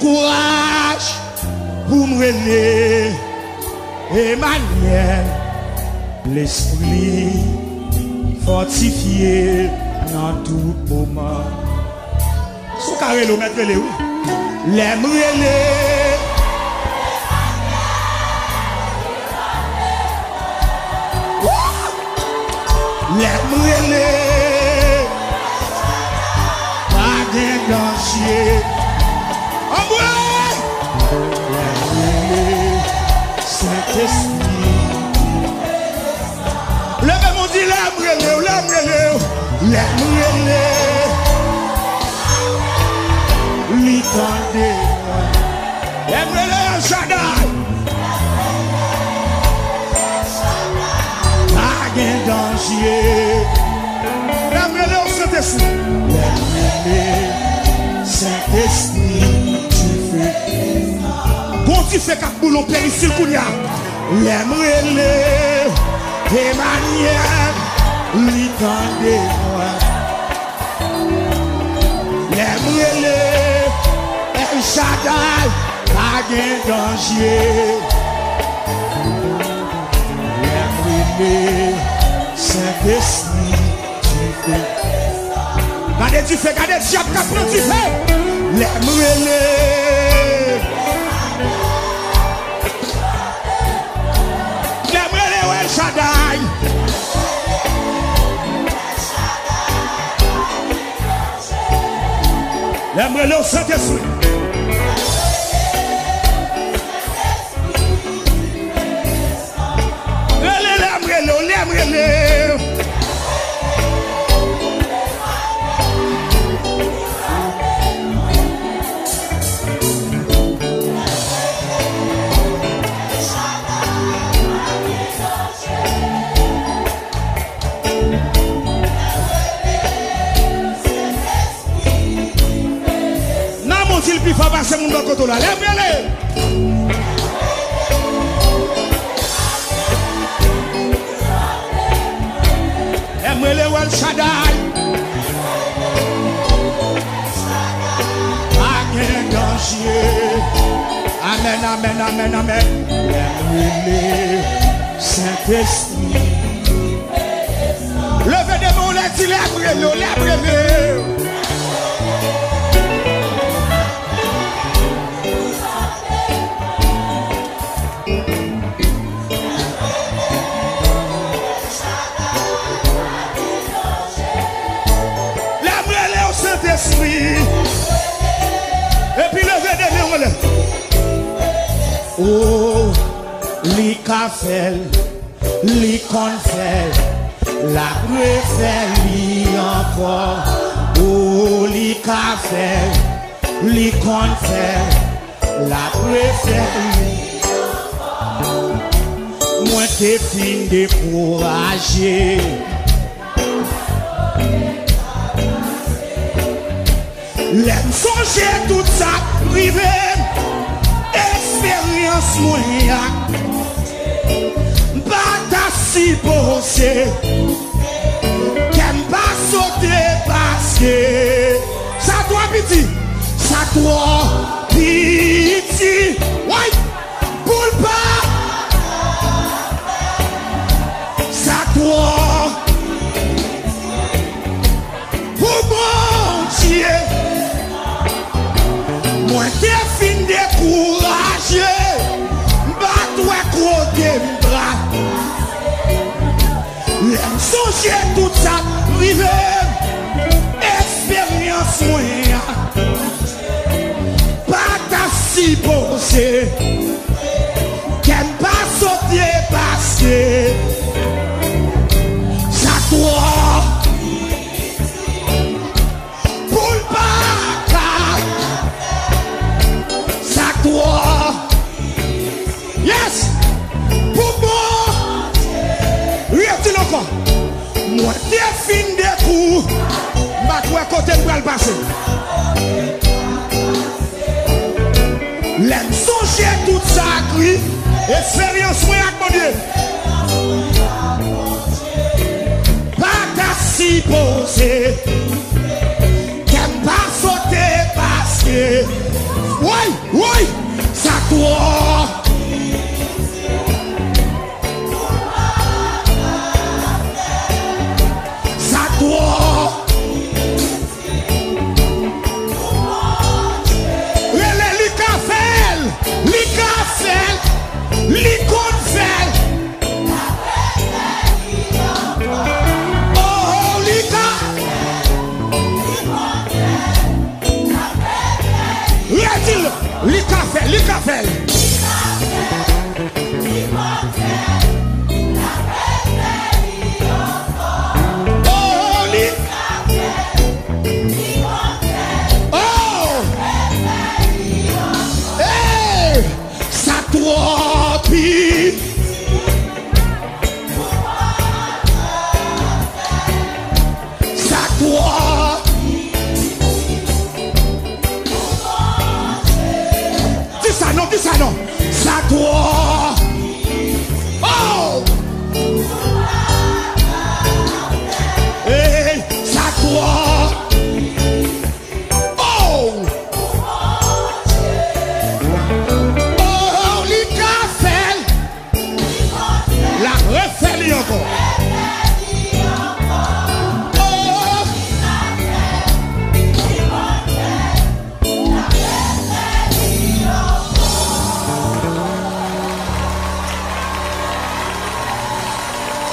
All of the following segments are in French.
courage pour me relever. Emmanuel, l'esprit fortifié dans tout moment. Sous carré le mettre les où? L'aime relever. L'aime relever. Pas de danger. En vrai. L'aime relever. Saint-Esprit. Levez mon dit l'aime relever. L'aime relever. L'aime relever. L'itendez. L'aime relever. Shaddai. Pas de danger. L'aime relever au Saint-Esprit. L'aime relever. Saint-Esprit, tu fais. Quand tu fais quatre boulons périssile kounia. L'aime relever. Emmanuel, l'itendez-moi. L'aime relever. El Shaddai, pas de danger. L'aime relever. Saint-Esprit, tu fais. Gardez tu fais, gardez diable qui prend tu fais. L'aime relever. L'aime relever El Shaddai. L'aime relever au Saint-Esprit. L'aime relever. Il peut pas passer mon côté là. Lève-les. Lève-les El Shaddai. Pas de danger. Amen, amen, amen, amen. Lève-les. Saint-Esprit. Levez des mots, lève-les, lève-les. Esprit. Et puis levez des mains. Oh, li kafel, li konfel, la refel li encore. Oh, li kafel, li konfel, la refel li encore. Moi t'es fin découragé. L'aime songer tout ça, privé, expérience moyen, pas ta si posé, qu'aime pas sauter parce que ça doit petit, ouais, pour pas, ça doit, pour mon Dieu. Moi t'es fin découragé, bat-toi côté bras. L'aime songer tout ça, privé, expérience moyen. Pas ta si posé, qu'aime pas sauter parce que ça doit. Yes! Pour moi! Regarde-le encore! Moi, t'es fin de coups! Ma toi, côté pour le passer! L'aime songer tout ça, cri! Expérience, moi, avec mon Dieu! Pas ta si posé! Qu'aime pas sauter parce que. Ouais! L'Icafel. Dis ça non. Ça doit. Oh. Hey, ça doit. Oh. Oh, l'Icafel. La refait encore.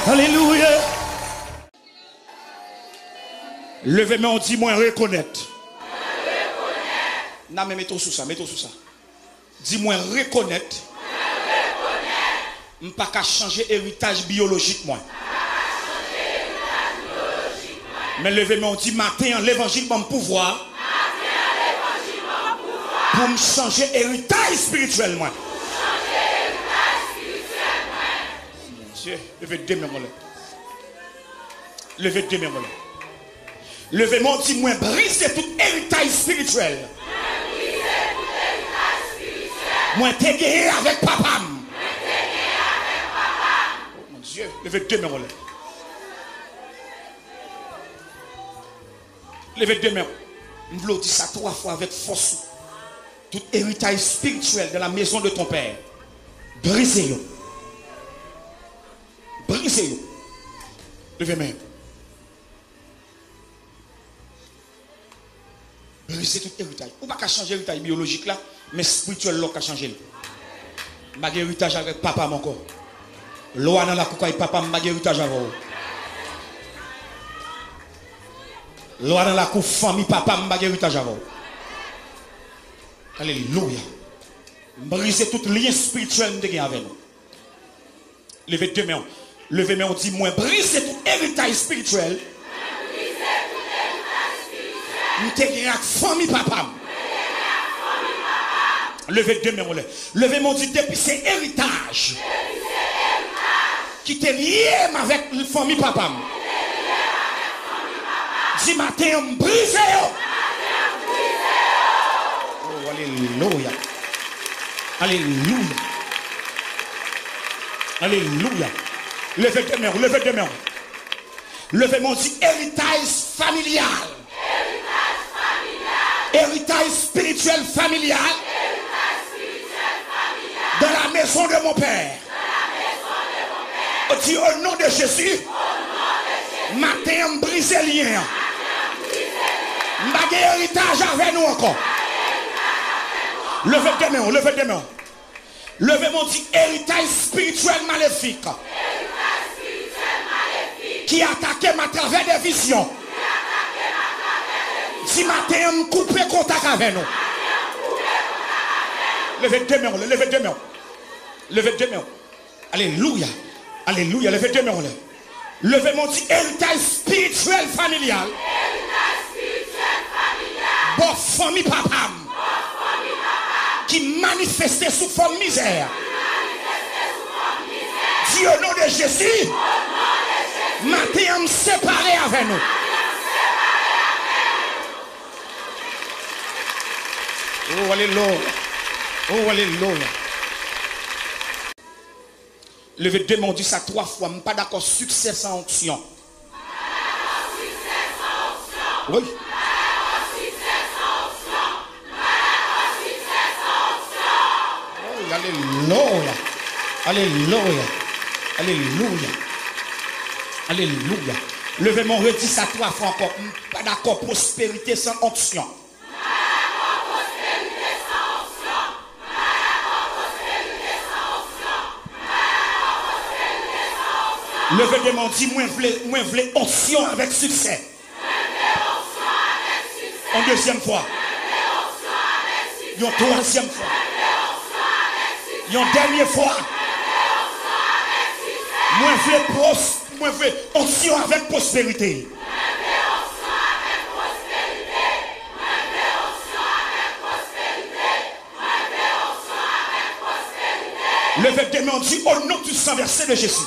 Alléluia. Levez-moi, on dit moi reconnaître. Non, mais mettons sous ça, Dis-moi reconnaître. Je ne peux pas changer héritage biologique, moi. Mais levez-moi, on dit matin, l'évangile va me pouvoir. Pour me changer héritage spirituel, moi. Levez deux mains. Levez deux mains. Levez-moi, dis-moi, briser tout héritage spirituel. Moi, t'es guéri avec papa. Oh mon Dieu, levez deux mains. Levez deux mains. Je vous dis ça 3 fois avec force. Tout héritage spirituel de la maison de ton père. Brisez-le. Brisez-le. Levez-moi. Brisez tout héritage. Ou pas qu'à changer l'héritage biologique là, mais spirituel là qu'à changer. Je n'ai héritage avec papa encore. Loi dans la coucaille papa, je n'ai héritage avec vous. Loi dans la coupe famille papa, je n'ai héritage avec vous. Alléluia. Brisez tout lien spirituel que avec nous. Levez deux mains. Levez main, on dit moi, brisez tout héritage spirituel. Nous t'es avec famille papa. Levez deux mains. Levez main, on dit depuis c'est héritage. Qui t'est lié avec la famille papa. Dis matin, brisez. Oh, alléluia. Alléluia. Alléluia. Levez deux mains, levez deux mains. Levez mon dit héritage familial. Héritage spirituel familial. De la maison de mon père. On dit au nom de Jésus. Matin, brisez le lien. M'bagé héritage avec nous encore. Levez deux mains, levez deux mains. Levez mon dit héritage spirituel maléfique. Qui attaquait ma travers des visions. Si matin on coupe contact avec nous. Levez deux mains, levez deux mains. Levez deux mains. Alléluia. Alléluia, levez deux mains. Levez mon dit héritage spirituel familial. Bon famille papa. Qui manifestait sous forme misère. Dis au nom de Jésus. Matin, on séparé avec nous. Oh, alléluia. Oh, alléluia. Levez deux mains, on dit ça 3 fois. Je ne suis pas d'accord. Succès sans onction. Oui. Oh, alléluia. Alléluia. Alléluia. Alléluia. Levez mon redis ça 3 fois encore. Pas d'accord, prospérité sans onction. Levez mon dit, moi voulais onction avec succès. En deuxième fois. Une troisième fois. Une dernière fois. Moi, je veux onction avec prospérité. Levez tes mains, dit au nom du sang versé de Jésus.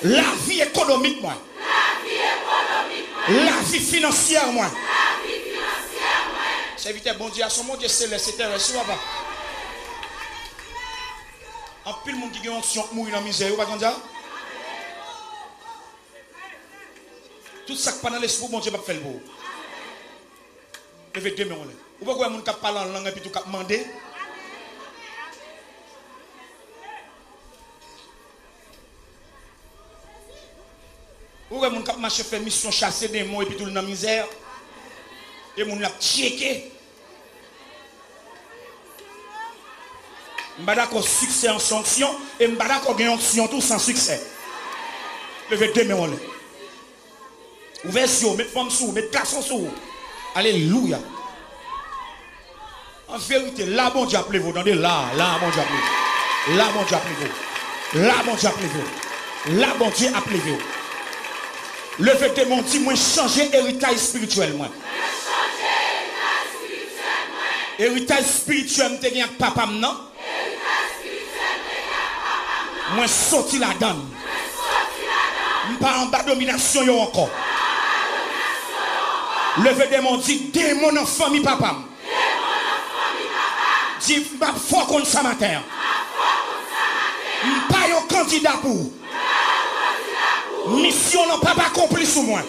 La vie économique, moi. La vie financière, moi. Serviteur, bon Dieu, à son monde, céleste, c'est terrestre, papa. En plus, le monde qui a une onction mourir dans la misère, vous ne pouvez pas dire? Tout ça qui pas dans l'esprit, bon Dieu va faire le beau. Levez tes mains, vous pouvez voir les gens qui parlent en langue et puis tout qui demandent. Vous voyez les gens qui marchent faire mission chasser des mots et puis tout dans la misère. Et les gens qui checké. Je ne suis pas d'accord succès en sanction et je ne suis pas d'accord gagner onction tout sans succès. Levez deux mains. Ouvrez les yeux, mettez femme sous, mettez garçon sous. Alléluia. En vérité, là, bon Dieu appelez vous. Là, bon Dieu appelez vous. Là, bon Dieu appelez vous. Là, bon Dieu appelez vous. Là, bon Dieu appelez vous. Levez tes mains, dis-moi, changer héritage spirituel, moi. Héritage spirituel, je suis papa, non? Moi, sorti la donne. Je ne suis pas en bas de domination encore. Levez tes mains, dis, démon en famille, papa. Dis, je suis fort contre ça matin. Je ne suis pas un candidat pour. Mission n'a pas accompli sous moi.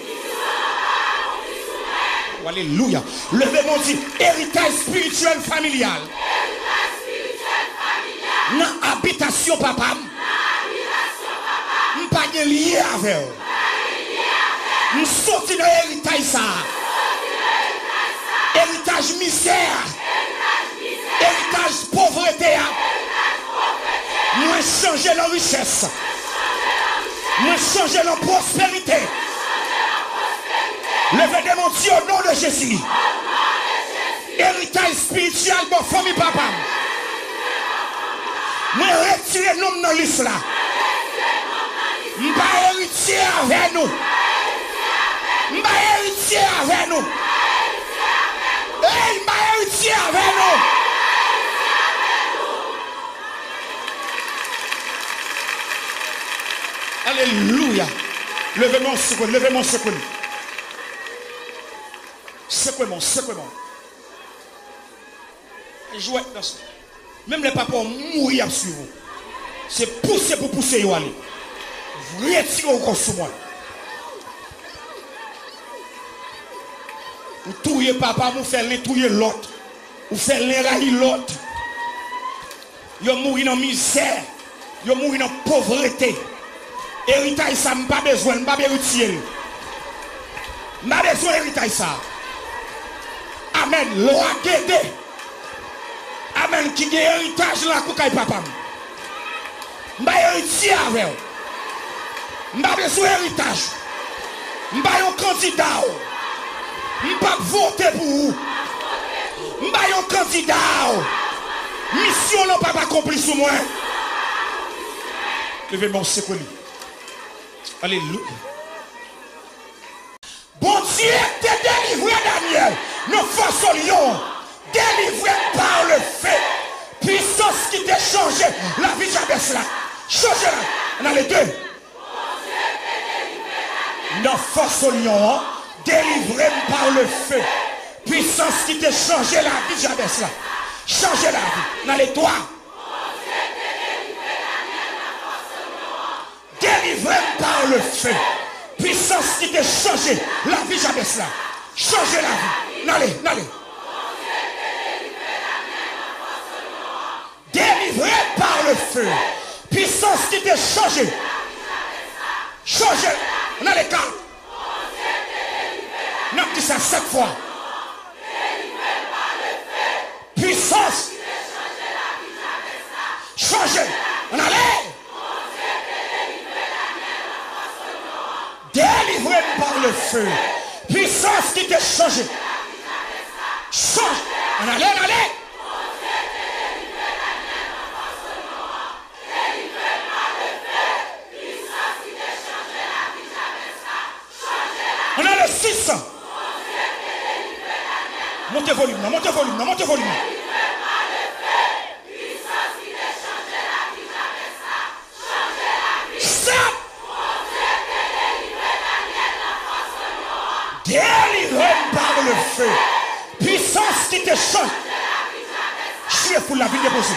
Alléluia. Levez mon dit héritage spirituel familial. Dans habitation papa. Je pas lié avec eux. Je sorti dans l'héritage ça. Héritage misère. Héritage pauvreté. Moi changer la richesse. Moi changer la prospérité. Levez des mots au nom de Jésus. Héritage spirituel de ma famille papa. Moi retirer nom dans l'islam là. M'pas héritier avec nous. M'pas héritier avec nous. Hey, m'pas héritier avec nous. Alléluia. Levez mon secours, levez mon secours. Secouez-moi. Jouez dans ça. Même les papas mourir sur vous. C'est pousser pour pousser vous aller. Vous retirez encore sur moi. Vous touillez papa, vous faites touiller l'autre. Vous faites l'enrailler l'autre. Vous mourrez dans la misère. Vous mourrez dans la pauvreté. Héritage ça, je n'ai pas besoin, je n'ai pas besoin. Je n'ai pas besoin d'héritage ça. Amen. Loi Dédé. Amen. Qui a héritage là, koukaï papa. Je n'ai pas héritier avec vous. Je n'ai pas besoin d'héritage. Je n'ai pas un candidat. Je n'ai pas voté pour vous. Je n'ai pas un candidat. Mission n'a pas accompli sur moi. Levez mon secours. Alléluia. Bon Dieu t'a délivré Daniel. Nos forces au lion. Délivré par le fait. Puissance qui t'a changé la vie de Jabès là. Changez-la. On a les deux. Nos forces au lion. Délivré par le feu. Puissance qui t'a changé la vie de Jabès là. Changez la vie. On a les trois. Délivré par le feu. Puissance qui t'a changé la vie Jabès là. Changez la vie. N'allez. Délivré par le feu. Puissance qui t'a changé. Changez. N'allez quatre. Non, dis ça 7 fois. Puissance. Changez. On allait. Délivré par le feu. Puissance qui t'a changé. Change. On allait. On a le 600. Montez volume. Stop. Délivré par le feu. Puissance qui te change. Je suis pour la vie déposée.